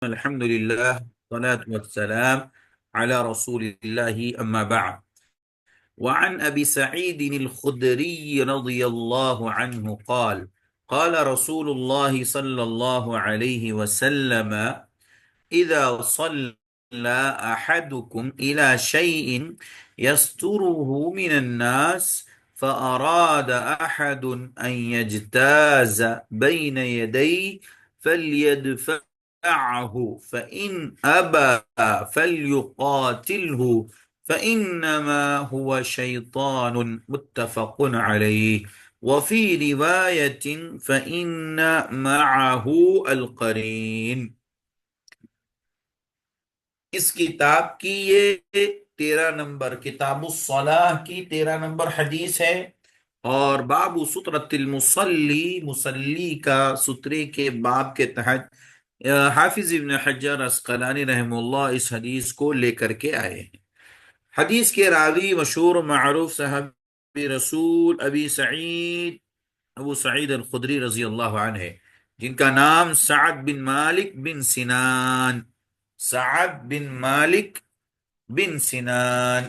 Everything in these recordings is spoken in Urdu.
الحمد لله والصلاة والسلام على رسول الله أما بعد. وعن أبي سعيد الخدري رضي الله عنه قال قال رسول الله صلى الله عليه وسلم إذا صلى أحدكم إلى شيء يستره من الناس فأراد أحد أن يجتاز بين يديه فليدفعه فإن أبى فليقاتله فإنما هو شيطان متفق عليه وفي رواية فإن معه القرين. اس کتاب کی یہ 13 نمبر کتاب الصلاح کی 13 نمبر حدیث ہے، اور باب سترۃ المصلی، مصلی کا سترے کے باب کے تحت حافظ ابن حجر عسقلانی رحمہ اللہ اس حدیث کو لے کر کے آئے ہیں۔ حدیث کے راوی مشہور و معروف صحابی رسول ابو سعید الخدری رضی اللہ عنہ ہے، جن کا نام سعد بن مالک بن سنان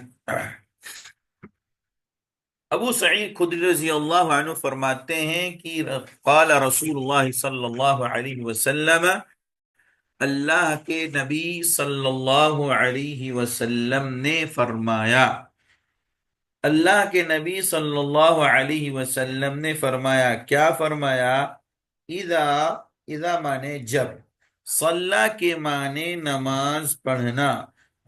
ابو سعید خدری رضی اللہ عنہ فرماتے ہیں کہ قال رسول اللہ صلی اللہ علیہ وسلم، اللہ کے نبی صلی اللہ علیہ وسلم نے فرمایا، اللہ کے نبی صلی اللہ علیہ وسلم نے فرمایا، کیا فرمایا؟ اذا مانے جب، صلی کے مانے نماز پڑھنا،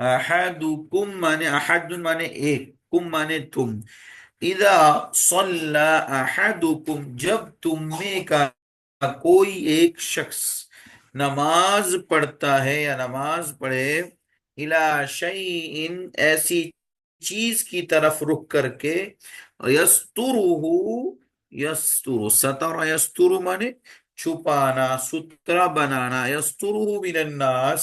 احدکم مانے احد مانے ایک، کم مانے تم، اذا صلی احدکم جب تم میں کا کوئی ایک شخص نماز پڑھتا ہے یا نماز پڑھے، الی شیء ایسی چیز کی طرف رخ کر کے، ستر یستر مانے چھپانا، سترہ بنانا، یسترہ من الناس،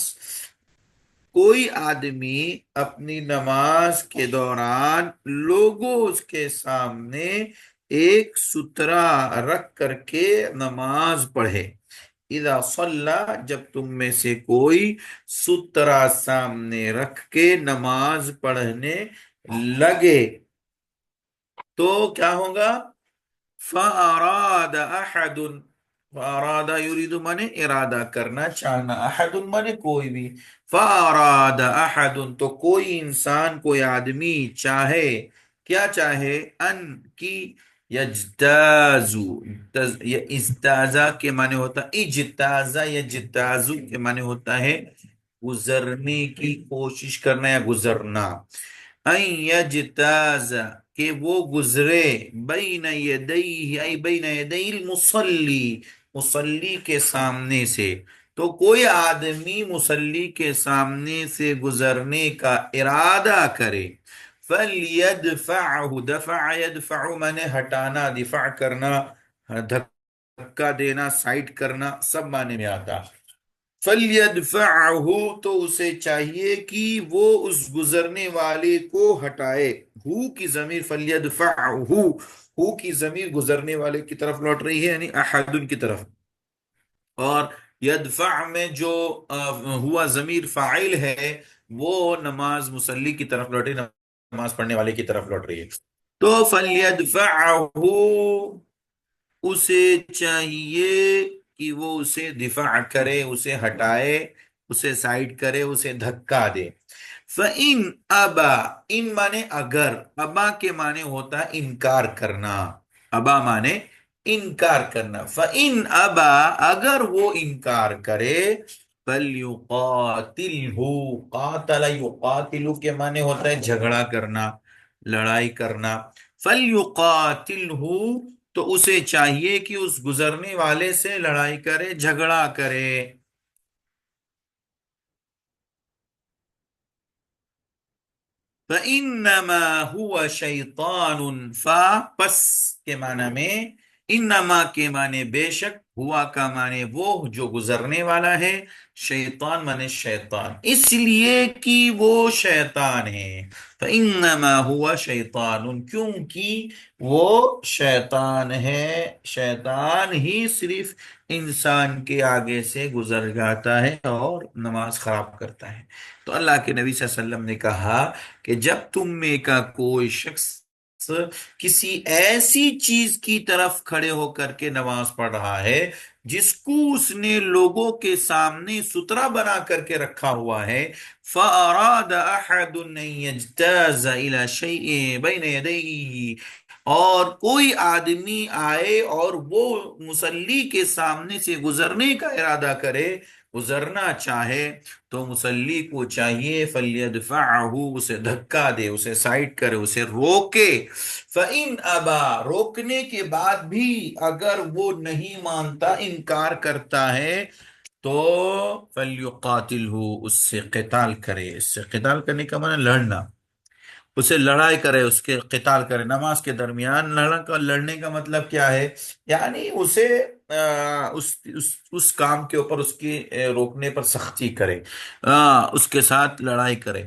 کوئی آدمی اپنی نماز کے دوران لوگوں کے سامنے ایک سترہ رکھ کر کے نماز پڑھے، اذا صلی جب تم میں سے کوئی سترہ سامنے رکھ کے نماز پڑھنے لگے تو کیا ہوگا؟ فَأَرَادَ أَحَدٌ، فَأَرَادَ يُرِيدُ مانے ارادہ کرنا، چاہنا، احد مانے کوئی بھی، فَأَرَادَ أَحَدٌ تو کوئی انسان، کوئی آدمی چاہے، کیا چاہے؟ ان کی یجتازو، استازا کے معنی ہوتا اجتازا، یجتازو کے معنی ہوتا ہے گزرنے کی کوشش کرنا یا گزرنا، ان یجتاز کہ وہ گزرے، بین یدیہ ای بین یدی المصلی، مصلی کے سامنے سے، تو کوئی آدمی مصلی کے سامنے سے گزرنے کا ارادہ کرے، فَلْيَدْفَعْهُ، دفع یدفع مانے ہٹانا، دفاع کرنا، دھکا دینا، سائڈ کرنا، سب معنی میں آتا۔ فَلْيَدْفَعْهُ تو اسے چاہیے کہ وہ اس گزرنے والے کو ہٹائے، ہو کی ضمیر فَلْيَدْفَعْهُ، ہو کی ضمیر گزرنے والے کی طرف لوٹ رہی ہے، یعنی احد کی طرف، اور یدفع میں جو ہوا ضمیر فاعل ہے وہ نماز مصلی کی طرف لوٹ رہی، نماز پڑھنے والے کی طرف لوٹ رہی ہے، تو فَلْيَدْفَعْهُ اسے چاہیے کہ وہ اسے دفاع کرے، اسے ہٹائے، اسے سائڈ کرے، اسے دھکا دے۔ فَإِنْ أَبَى، ان مانے اگر، ابا کے معنی ہوتا ہے انکار کرنا، ابا مانے انکار کرنا، فَإِنْ أَبَى اگر وہ انکار کرے، فَلْيُقَاتِلْهُ، قاتل یقاتل کے معنی ہوتا ہے جھگڑا کرنا، لڑائی کرنا، فَلْيُقَاتِلْهُ تو اسے چاہیے کہ اس گزرنے والے سے لڑائی کرے، جھگڑا کرے۔ فَإِنَّمَا هُوَ شَيْطَانٌ، پس کے معنی میں، انما کے معنی بے شک، ہوا کا معنی وہ جو گزرنے والا ہے، شیطان معنی شیطان، اس لیے کہ وہ شیطان ہے، فَإِنَّمَا هُوَ شیطان، کیونکہ وہ شیطان ہے، شیطان ہی صرف انسان کے آگے سے گزر جاتا ہے اور نماز خراب کرتا ہے۔ تو اللہ کے نبی صلی اللہ علیہ وسلم نے کہا کہ جب تم میں کا کوئی شخص کسی ایسی چیز کی طرف کھڑے ہو کر کے نماز پڑھ رہا ہے جس کو اس نے لوگوں کے سامنے سترا بنا کر کے رکھا ہوا ہے، فَأَرَادَ أَحَدٌ أَن يَجْتَازَ إِلَى شَيْءٍ بَيْنَ يَدَيْهِ، اور کوئی آدمی آئے اور وہ مصلی کے سامنے سے گزرنے کا ارادہ کرے، گزرنا چاہے، تو مصلی کو چاہیے فَلْيَدْفَعْهُ، اسے دھکا دے، اسے سائڈ کرے، اسے روکے۔ فَإِنْ أَبَى، روکنے کے بعد بھی اگر وہ نہیں مانتا، انکار کرتا ہے، تو فَلْيُقَاتِلْهُ، اس سے قتال کرے۔ اس سے قتال کرنے کا معنی لڑنا، اسے لڑائی کرے، اس کے قتال کرے۔ نماز کے درمیان لڑنے کا مطلب کیا ہے؟ یعنی اسے اس کام کے اوپر اس کی روکنے پر سختی کرے، اس کے ساتھ لڑائی کرے۔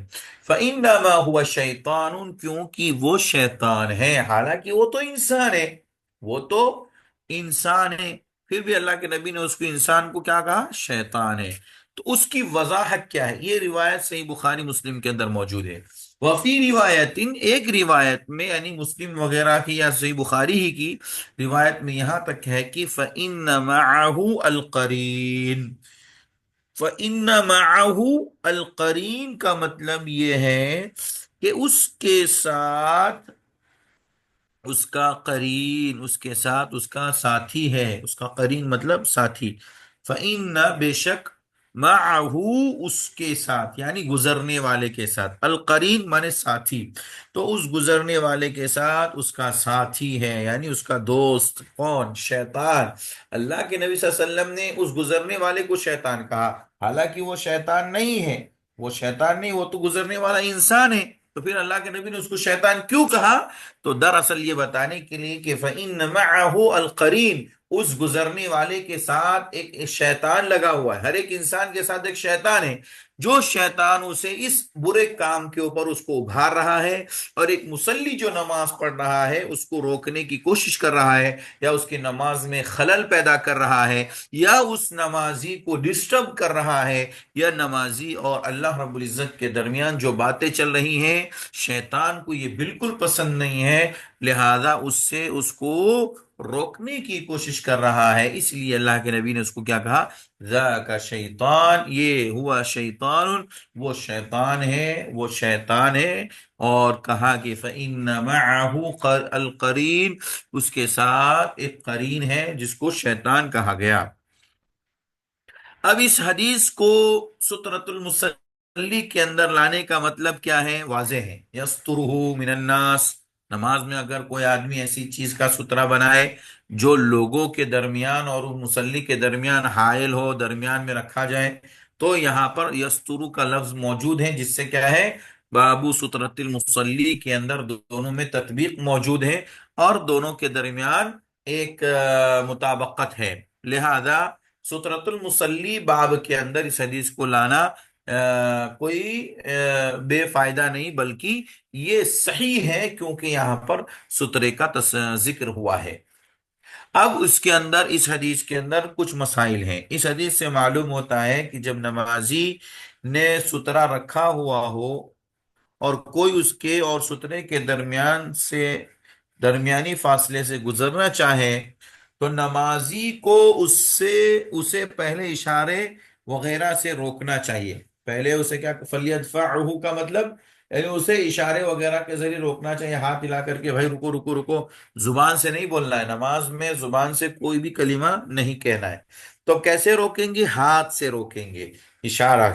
فَإِنَّمَا هُوَ شَيْطَانٌ، کیونکہ وہ شیطان ہے، حالانکہ وہ تو انسان ہے، وہ تو انسان ہے، پھر بھی اللہ کے نبی نے اس کو انسان کو کیا کہا؟ شیطان ہے۔ تو اس کی وضاحت کیا ہے؟ یہ روایت صحیح بخاری مسلم کے اندر موجود ہے۔ وفی روایت، ایک روایت میں، یعنی مسلم وغیرہ کی یا صحیح بخاری ہی کی روایت میں یہاں تک ہے کہ فَإِنَّ مَعَهُ الْقَرِينَ، فَإِنَّ مَعَهُ الْقَرِينَ کا مطلب یہ ہے کہ اس کے ساتھ اس کا قرین، اس کے ساتھ اس کا ساتھی ہے، اس کا قرین مطلب ساتھی۔ فَإِنَّ، بے شک، مَعَهُ، اس کے ساتھ، یعنی گزرنے والے کے ساتھ، القرین مانے ساتھی، تو اس گزرنے والے کے ساتھ اس کا ساتھی ہے، یعنی اس کا دوست۔ کون؟ شیطان۔ اللہ کے نبی صلی اللہ علیہ وسلم نے اس گزرنے والے کو شیطان کہا، حالانکہ وہ شیطان نہیں ہے، وہ شیطان نہیں، وہ تو گزرنے والا انسان ہے، تو پھر اللہ کے نبی نے اس کو شیطان کیوں کہا؟ تو دراصل یہ بتانے کے لیے کہ فَإِنَّ مَعَهُ الْقَرِينَ، اس گزرنے والے کے ساتھ ایک شیطان لگا ہوا ہے۔ ہر ایک انسان کے ساتھ ایک شیطان ہے، جو شیطان اسے اس برے کام کے اوپر اس کو ابھار رہا ہے، اور ایک مصلی جو نماز پڑھ رہا ہے اس کو روکنے کی کوشش کر رہا ہے، یا اس کی نماز میں خلل پیدا کر رہا ہے، یا اس نمازی کو ڈسٹرب کر رہا ہے، یا نمازی اور اللہ رب العزت کے درمیان جو باتیں چل رہی ہیں، شیطان کو یہ بالکل پسند نہیں ہے، لہذا اس سے اس کو روکنے کی کوشش کر رہا ہے۔ اس لیے اللہ کے نبی نے اس کو کیا کہا؟ ذَاكَ شیطان، یہ ہوا شیطان، وہ شیطان ہے، وہ شیطان ہے۔ اور کہا کہ فَإِنَّ مَعَهُ الْقَرِينَ، اس کے ساتھ ایک قرین ہے جس کو شیطان کہا گیا۔ اب اس حدیث کو سترۃ المصلی کے اندر لانے کا مطلب کیا ہے؟ واضح ہے، یسترہ من الناس، نماز میں اگر کوئی آدمی ایسی چیز کا سترہ بنائے جو لوگوں کے درمیان اور مصلی کے درمیان حائل ہو، درمیان میں رکھا جائے، تو یہاں پر یسترو کا لفظ موجود ہے، جس سے کیا ہے؟ بابو سترۃ المصلی کے اندر دونوں میں تطبیق موجود ہے، اور دونوں کے درمیان ایک مطابقت ہے، لہذا سترۃ المصلی باب کے اندر اس حدیث کو لانا کوئی بے فائدہ نہیں، بلکہ یہ صحیح ہے، کیونکہ یہاں پر سترے کا ذکر ہوا ہے۔ اب اس کے اندر، اس حدیث کے اندر کچھ مسائل ہیں۔ اس حدیث سے معلوم ہوتا ہے کہ جب نمازی نے سترہ رکھا ہوا ہو اور کوئی اس کے اور سترے کے درمیان سے درمیانی فاصلے سے گزرنا چاہے، تو نمازی کو اسے پہلے اشارے وغیرہ سے روکنا چاہیے۔ پہلے اسے کیا، فَلْيَدْفَعْهُ کا مطلب یعنی اسے اشارے وغیرہ کے ذریعے روکنا چاہیے، ہاتھ ہلا کر کے، بھائی رکو رکو رکو، زبان سے نہیں بولنا ہے، نماز میں زبان سے کوئی بھی کلمہ نہیں کہنا ہے۔ تو کیسے روکیں گے؟ ہاتھ سے روکیں گے، اشارہ۔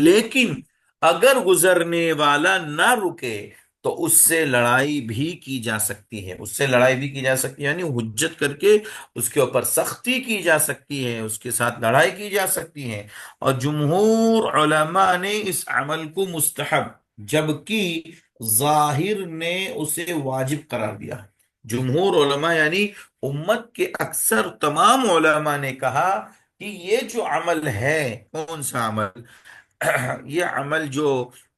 لیکن اگر گزرنے والا نہ رکے تو اس سے لڑائی بھی کی جا سکتی ہے، اس سے لڑائی بھی کی جا سکتی ہے، یعنی حجت کر کے اس کے اوپر سختی کی جا سکتی ہے، اس کے ساتھ لڑائی کی جا سکتی ہے۔ اور جمہور علماء نے اس عمل کو مستحب، جبکہ ظاہر نے اسے واجب قرار دیا۔ جمہور علماء یعنی امت کے اکثر تمام علماء نے کہا کہ یہ جو عمل ہے، کون سا عمل؟ یہ عمل جو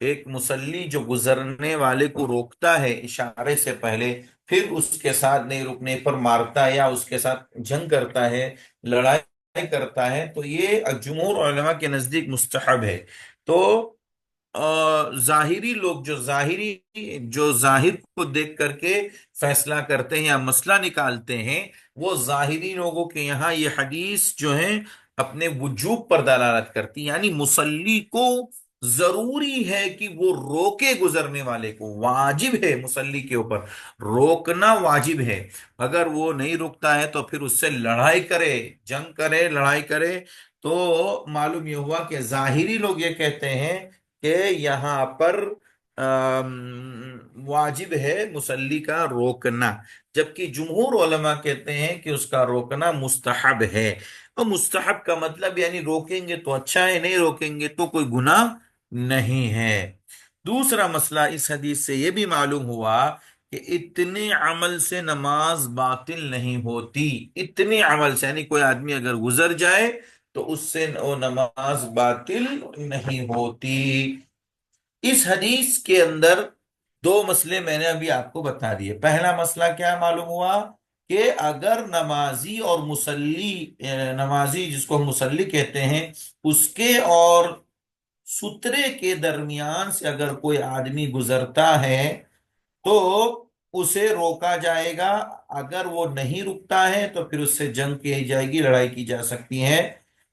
ایک مصلی جو گزرنے والے کو روکتا ہے اشارے سے پہلے، پھر اس کے ساتھ نہیں رکنے پر مارتا ہے یا اس کے ساتھ جنگ کرتا ہے، لڑائی کرتا ہے، تو یہ جمہور علماء کے نزدیک مستحب ہے۔ تو ظاہری لوگ جو ظاہر کو دیکھ کر کے فیصلہ کرتے ہیں یا مسئلہ نکالتے ہیں، وہ ظاہری لوگوں کے یہاں یہ حدیث جو ہے اپنے وجوب پر دلالت کرتی، یعنی مصلی کو ضروری ہے کہ وہ روکے گزرنے والے کو، واجب ہے مصلی کے اوپر روکنا، واجب ہے۔ اگر وہ نہیں رکتا ہے تو پھر اس سے لڑائی کرے، جنگ کرے، لڑائی کرے۔ تو معلوم یہ ہوا کہ ظاہری لوگ یہ کہتے ہیں کہ یہاں پر واجب ہے مصلی کا روکنا، جبکہ جمہور علماء کہتے ہیں کہ اس کا روکنا مستحب ہے۔ اور مستحب کا مطلب یعنی روکیں گے تو اچھا ہے، نہیں روکیں گے تو کوئی گناہ نہیں ہے۔ دوسرا مسئلہ اس حدیث سے یہ بھی معلوم ہوا کہ اتنے عمل سے نماز باطل نہیں ہوتی۔ اتنے عمل سے یعنی کوئی آدمی اگر گزر جائے تو اس سے وہ نماز باطل نہیں ہوتی۔ اس حدیث کے اندر دو مسئلے میں نے ابھی آپ کو بتا دیے۔ پہلا مسئلہ کیا معلوم ہوا کہ اگر نمازی اور مصلی، نمازی جس کو ہم مصلی کہتے ہیں، اس کے اور سترے کے درمیان سے اگر کوئی آدمی گزرتا ہے تو اسے روکا جائے گا۔ اگر وہ نہیں رکتا ہے تو پھر اس سے جنگ کی جائے گی، لڑائی کی جا سکتی ہے۔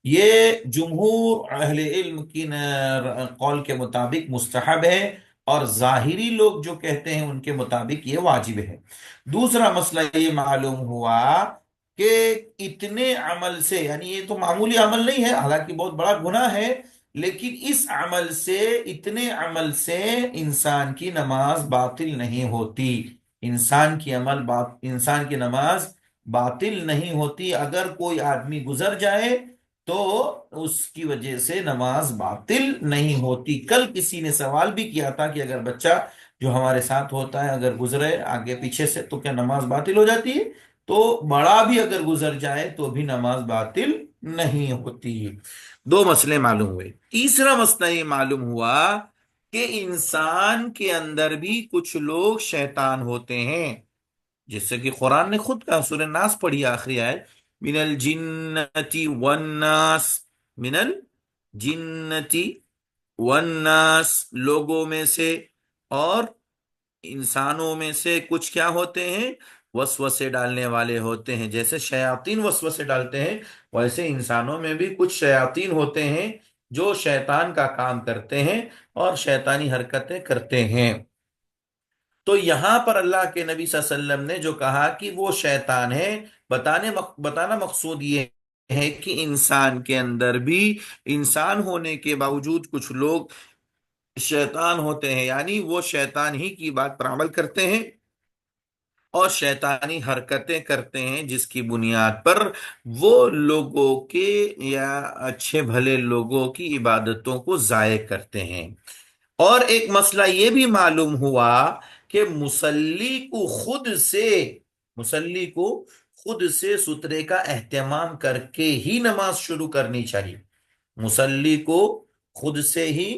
یہ جمہور اہل علم کی قول کے مطابق مستحب ہے، اور ظاہری لوگ جو کہتے ہیں ان کے مطابق یہ واجب ہے۔ دوسرا مسئلہ یہ معلوم ہوا کہ اتنے عمل سے، یعنی یہ تو معمولی عمل نہیں ہے، حالانکہ بہت بڑا گناہ ہے، لیکن اس عمل سے، اتنے عمل سے انسان کی نماز باطل نہیں ہوتی۔ انسان کی نماز باطل نہیں ہوتی۔ اگر کوئی آدمی گزر جائے تو اس کی وجہ سے نماز باطل نہیں ہوتی۔ کل کسی نے سوال بھی کیا تھا کہ اگر بچہ جو ہمارے ساتھ ہوتا ہے اگر گزرے آگے پیچھے سے تو کیا نماز باطل ہو جاتی ہے؟ تو بڑا بھی اگر گزر جائے تو بھی نماز باطل نہیں ہوتی۔ دو مسئلے معلوم ہوئے۔ تیسرا مسئلہ یہ معلوم ہوا کہ انسان کے اندر بھی کچھ لوگ شیطان ہوتے ہیں، جس سے کہ قرآن نے خود کہا، سورہ ناس پڑھی آخری آیت، من الجنتی والناس، من الجنتی والناس، لوگوں میں سے اور انسانوں میں سے کچھ کیا ہوتے ہیں؟ وسوسے ڈالنے والے ہوتے ہیں۔ جیسے شیاطین وسوسے ڈالتے ہیں، ویسے انسانوں میں بھی کچھ شیاطین ہوتے ہیں جو شیطان کا کام کرتے ہیں اور شیطانی حرکتیں کرتے ہیں۔ تو یہاں پر اللہ کے نبی صلی اللہ علیہ وسلم نے جو کہا کہ وہ شیطان ہے، بتانا مقصود یہ ہے کہ انسان کے اندر بھی، انسان ہونے کے باوجود کچھ لوگ شیطان ہوتے ہیں، یعنی وہ شیطان ہی کی بات پر عمل کرتے ہیں اور شیطانی حرکتیں کرتے ہیں، جس کی بنیاد پر وہ لوگوں کے یا اچھے بھلے لوگوں کی عبادتوں کو ضائع کرتے ہیں۔ اور ایک مسئلہ یہ بھی معلوم ہوا کہ مصلی کو خود سے سترے کا اہتمام کر کے ہی نماز شروع کرنی چاہیے۔ مصلی کو خود سے ہی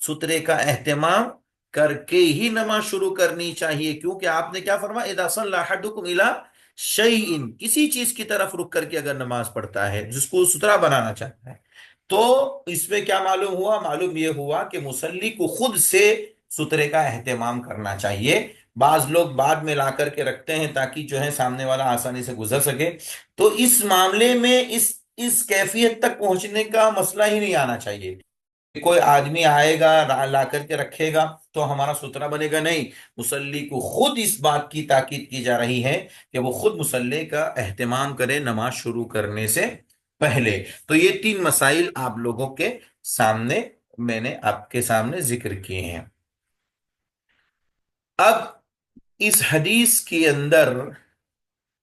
سترے کا اہتمام کر کے ہی نماز شروع کرنی چاہیے، کیونکہ آپ نے کیا فرمایا، اذا صلی احدکم الی شیء، کسی چیز کی طرف رک کر کے اگر نماز پڑھتا ہے جس کو سترا بنانا چاہتا ہے، تو اس میں کیا معلوم ہوا؟ معلوم یہ ہوا کہ مصلی کو خود سے سترے کا اہتمام کرنا چاہیے۔ بعض لوگ بعد میں لا کر کے رکھتے ہیں تاکہ جو ہے سامنے والا آسانی سے گزر سکے، تو اس معاملے میں اس کیفیت تک پہنچنے کا مسئلہ ہی نہیں آنا چاہیے کہ کوئی آدمی آئے گا لا کر کے رکھے گا تو ہمارا سترا بنے گا۔ نہیں، مصلی کو خود اس بات کی تاکید کی جا رہی ہے کہ وہ خود مصلی کا اہتمام کرے نماز شروع کرنے سے پہلے۔ تو یہ تین مسائل آپ لوگوں کے سامنے، میں نے آپ کے سامنے ذکر کیے ہیں۔ اب اس حدیث کے اندر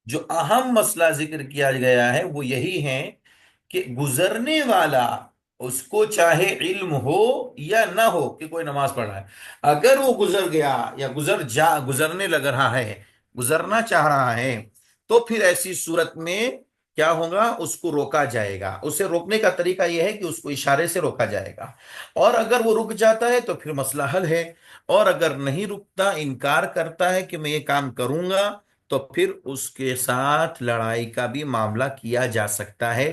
جو اہم مسئلہ ذکر کیا گیا ہے وہ یہی ہے کہ گزرنے والا، اس کو چاہے علم ہو یا نہ ہو کہ کوئی نماز پڑھ رہا ہے، اگر وہ گزر گیا یا گزرنے لگ رہا ہے، گزرنا چاہ رہا ہے، تو پھر ایسی صورت میں کیا ہوگا؟ اس کو روکا جائے گا۔ اسے روکنے کا طریقہ یہ ہے کہ اس کو اشارے سے روکا جائے گا، اور اگر وہ رک جاتا ہے تو پھر مسئلہ حل ہے، اور اگر نہیں رکتا، انکار کرتا ہے کہ میں یہ کام کروں گا، تو پھر اس کے ساتھ لڑائی کا بھی معاملہ کیا جا سکتا ہے،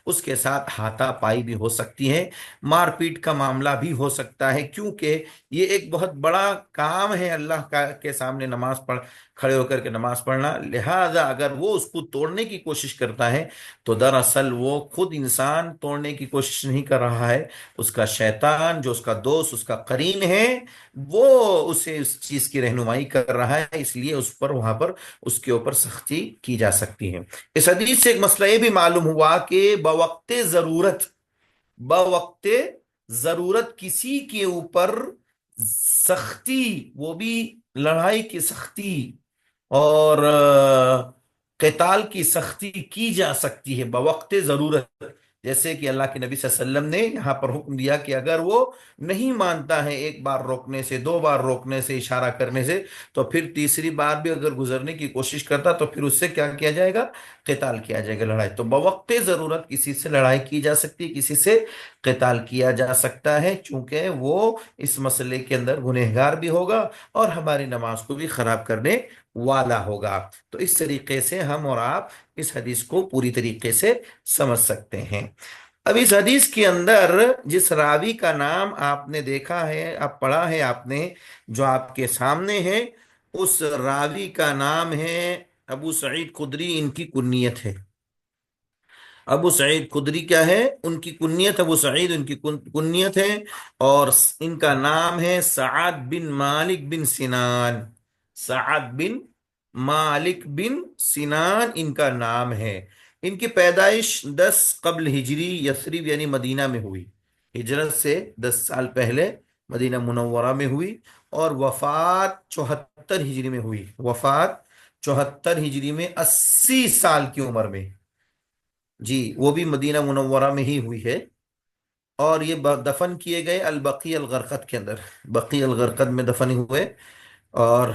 اس کے ساتھ ہاتھا پائی بھی ہو سکتی ہے، مار پیٹ کا معاملہ بھی ہو سکتا ہے، کیونکہ یہ ایک بہت بڑا کام ہے اللہ کا کے سامنے نماز پڑھ کھڑے ہو کر کے نماز پڑھنا۔ لہذا اگر وہ اس کو توڑنے کی کوشش کرتا ہے تو دراصل وہ خود انسان توڑنے کی کوشش نہیں کر رہا ہے، اس کا شیطان جو اس کا دوست، اس کا قرین ہے، وہ اسے اس چیز کی رہنمائی کر رہا ہے، اس لیے اس پر وہاں پر اس کے اوپر سختی کی جا سکتی ہے۔ اس حدیث سے ایک مسئلہ یہ بھی معلوم ہوا کہ بوقت ضرورت، بوقت ضرورت کسی کے اوپر سختی، وہ بھی لڑائی کی سختی اور قتال کی سختی کی جا سکتی ہے بوقت ضرورت۔ جیسے کہ اللہ کے نبی صلی اللہ علیہ وسلم نے یہاں پر حکم دیا کہ اگر وہ نہیں مانتا ہے ایک بار روکنے سے، دو بار روکنے سے، اشارہ کرنے سے، تو پھر تیسری بار بھی اگر گزرنے کی کوشش کرتا تو پھر اس سے کیا کیا جائے گا؟ قتال کیا جائے گا، لڑائی۔ تو بوقت ضرورت کسی سے لڑائی کی جا سکتی ہے، کسی سے قتال کیا جا سکتا ہے، چونکہ وہ اس مسئلے کے اندر گنہگار بھی ہوگا اور ہماری نماز کو بھی خراب کرنے والا ہوگا۔ تو اس طریقے سے ہم اور آپ اس حدیث کو پوری طریقے سے سمجھ سکتے ہیں۔ اب اس حدیث کے اندر جس راوی کا نام آپ نے دیکھا ہے، آپ پڑھا ہے، آپ نے جو آپ کے سامنے ہے، اس راوی کا نام ہے ابو سعید خدری، ان کی کنیت ہے۔ ابو سعید خدری کیا ہے؟ ان کی کنیت، ابو سعید ان کی کنیت ہے، اور ان کا نام ہے سعد بن مالک بن سنان۔ سعد بن مالک بن سنان ان کا نام ہے۔ ان کی پیدائش 10 قبل ہجری یثرب یعنی مدینہ میں ہوئی، ہجرت سے 10 سال پہلے مدینہ منورہ میں ہوئی، اور وفات 74 ہجری میں ہوئی، وفات 74 ہجری میں 80 سال کی عمر میں، جی وہ بھی مدینہ منورہ میں ہی ہوئی ہے۔ اور یہ دفن کیے گئے البقیع الغرقد کے اندر، بقیع الغرقد میں دفن ہوئے، اور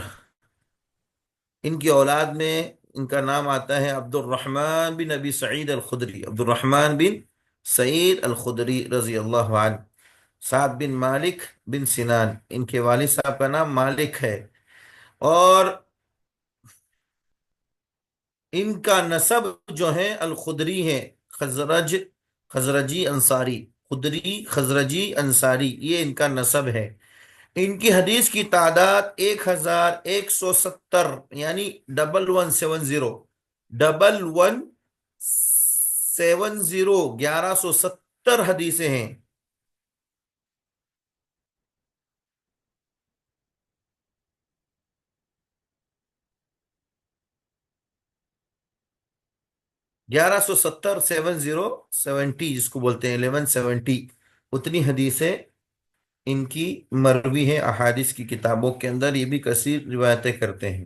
ان کی اولاد میں ان کا نام آتا ہے عبد الرحمن بن ابی سعید الخدری، عبد الرحمن بن سعید الخدری رضی اللہ عنہ۔ سعد بن مالک بن سنان، ان کے والد صاحب کا نام مالک ہے، اور ان کا نسب جو ہے الخدری ہے، خزرجی انصاری، خدری خزرجی انصاری، یہ ان کا نسب ہے۔ ان کی حدیث کی تعداد 1170، یعنی 1170، 1170 حدیثیں ہیں۔ 1170، 70 جس کو بولتے ہیں 1170، اتنی حدیثیں ان کی مروی ہیں احادیث کی کتابوں کے اندر، یہ بھی کثیر روایتیں کرتے ہیں۔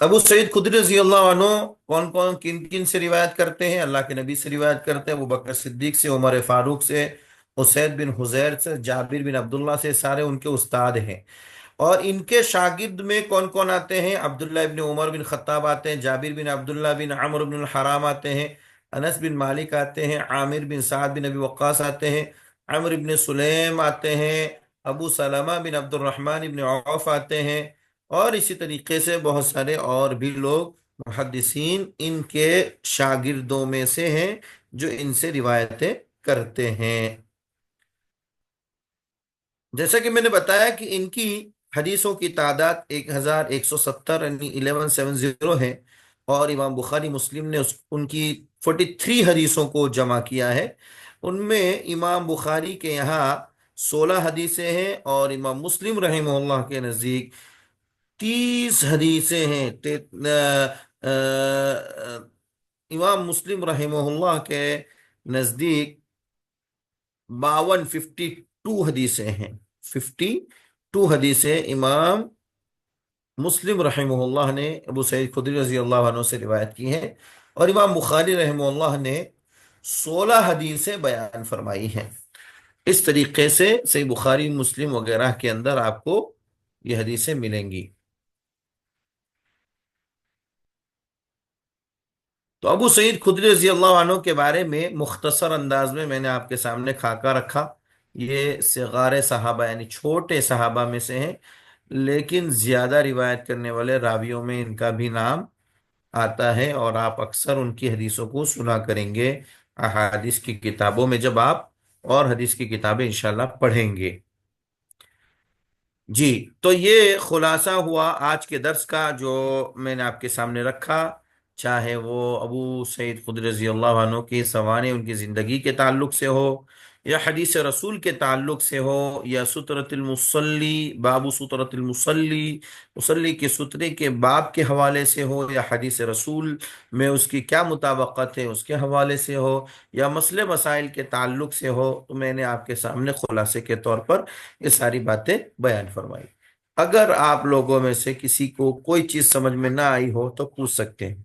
ابو سعید خدری رضی اللہ عنہ کون کون کن کن سے روایت کرتے ہیں؟ اللہ کے نبی سے روایت کرتے ہیں، ابو بکر صدیق سے، عمر فاروق سے، اسید بن حضیر سے، جابر بن عبداللہ سے، سارے ان کے استاد ہیں۔ اور ان کے شاگرد میں کون کون آتے ہیں؟ عبداللہ ابن عمر بن خطاب آتے ہیں، جابر بن عبداللہ بن عمرو بن الحرام آتے ہیں، انس بن مالک آتے ہیں، عامر بن سعد بن ابی وقاص آتے ہیں، عمرو بن سلیم آتے ہیں، ابو سلمہ بن عبد الرحمن بن عوف آتے ہیں، اور اسی طریقے سے بہت سارے اور بھی لوگ محدثین ان کے شاگردوں میں سے ہیں جو ان سے روایتیں کرتے ہیں۔ جیسا کہ میں نے بتایا کہ ان کی حدیثوں کی تعداد 1170 یعنی 1170 ہے، اور امام بخاری مسلم نے ان کی 43 حدیثوں کو جمع کیا ہے۔ ان میں امام بخاری کے یہاں 16 حدیثیں ہیں، اور امام مسلم رحمہ اللہ کے نزدیک 30 حدیثیں ہیں۔ امام مسلم رحمہ اللہ کے نزدیک 52 حدیثیں ہیں، 52 حدیثیں امام مسلم رحمہ اللہ نے ابو سعید خدری رضی اللہ عنہ سے روایت کی ہیں، اور امام بخاری رحمہ اللہ نے 16 حدیثیں بیان فرمائی ہیں۔ اس طریقے سے صحیح بخاری مسلم وغیرہ کے اندر آپ کو یہ حدیثیں ملیں گی۔ تو ابو سعید خدری رضی اللہ عنہ کے بارے میں مختصر انداز میں نے آپ کے سامنے خاکہ رکھا. یہ صغار صحابہ یعنی چھوٹے صحابہ میں سے ہیں، لیکن زیادہ روایت کرنے والے راویوں میں ان کا بھی نام آتا ہے، اور آپ اکثر ان کی حدیثوں کو سنا کریں گے احادیث کی کتابوں میں جب آپ اور حدیث کی کتابیں انشاءاللہ پڑھیں گے. جی، تو یہ خلاصہ ہوا آج کے درس کا جو میں نے آپ کے سامنے رکھا. چاہے وہ ابو سعید خدری رضی اللہ عنہ کی سوانح ان کی زندگی کے تعلق سے ہو، یا حدیث رسول کے تعلق سے ہو، یا سترت المصلی، باب سترت المصلی، مصلی کے سترے کے باب کے حوالے سے ہو، یا حدیث رسول میں اس کی کیا مطابقت ہے اس کے حوالے سے ہو، یا مسئلے مسائل کے تعلق سے ہو، تو میں نے آپ کے سامنے خلاصے کے طور پر یہ ساری باتیں بیان فرمائی. اگر آپ لوگوں میں سے کسی کو کوئی چیز سمجھ میں نہ آئی ہو تو پوچھ سکتے ہیں.